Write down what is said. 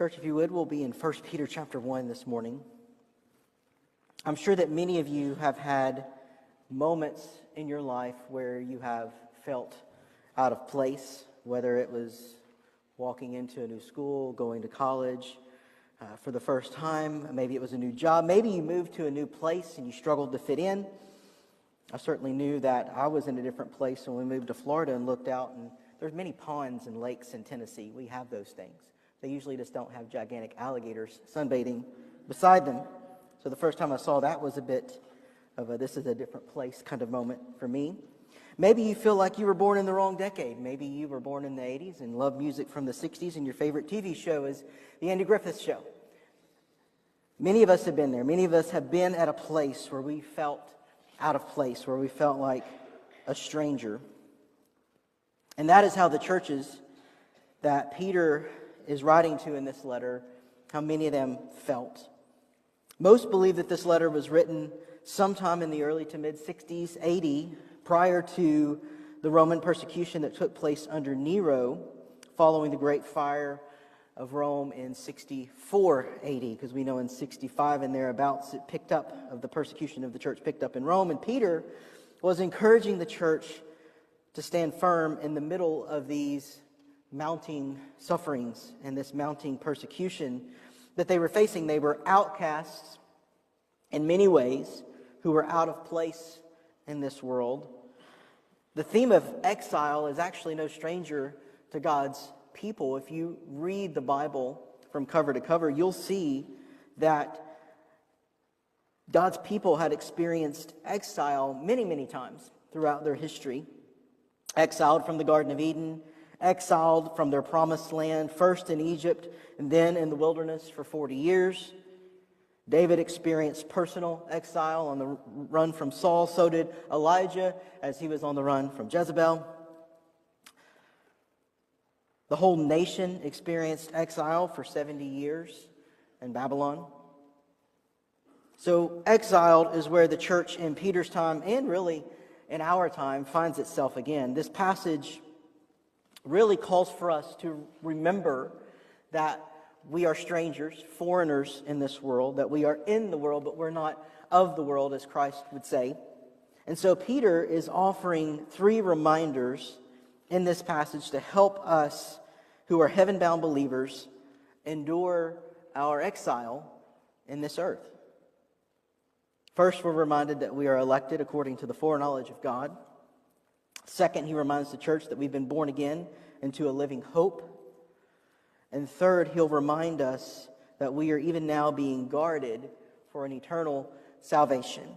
Church, if you would, we'll be in 1 Peter chapter 1 this morning. I'm sure that many of you have had moments in your life where you have felt out of place, whether it was walking into a new school, going to college for the first time, maybe it was a new job, maybe you moved to a new place and you struggled to fit in. I certainly knew that I was in a different place when we moved to Florida and looked out, and there's many ponds and lakes in Tennessee. We have those things. They usually just don't have gigantic alligators sunbathing beside them. So the first time I saw that was a bit of a this is a different place kind of moment for me. Maybe you feel like you were born in the wrong decade. Maybe you were born in the 80s and love music from the 60s, and your favorite TV show is The Andy Griffith Show. Many of us have been there. Many of us have been at a place where we felt out of place, where we felt like a stranger. And that is how the churches that Peter is writing to in this letter, how many of them felt. Most believe that this letter was written sometime in the early to mid-60s AD, prior to the Roman persecution that took place under Nero following the Great Fire of Rome in 64 AD, because we know in 65 and thereabouts it picked up, of the persecution of the church picked up in Rome. And Peter was encouraging the church to stand firm in the middle of these mounting sufferings and this mounting persecution that they were facing. They were outcasts in many ways, who were out of place in this world. The theme of exile is actually no stranger to God's people. If you read the Bible from cover to cover, you'll see that God's people had experienced exile many, many times throughout their history. Exiled from the Garden of Eden, exiled from their promised land, first in Egypt and then in the wilderness for 40 years. David experienced personal exile on the run from Saul. So did Elijah as he was on the run from Jezebel. The whole nation experienced exile for 70 years in Babylon. So exiled is where the church in Peter's time, and really in our time, finds itself again. This passage really calls for us to remember that we are strangers, foreigners in this world, that we are in the world, but we're not of the world, as Christ would say. And so Peter is offering 3 reminders in this passage to help us who are heaven-bound believers endure our exile in this earth. First, we're reminded that we are elected according to the foreknowledge of God. Second, he reminds the church that we've been born again into a living hope. And third, he'll remind us that we are even now being guarded for an eternal salvation.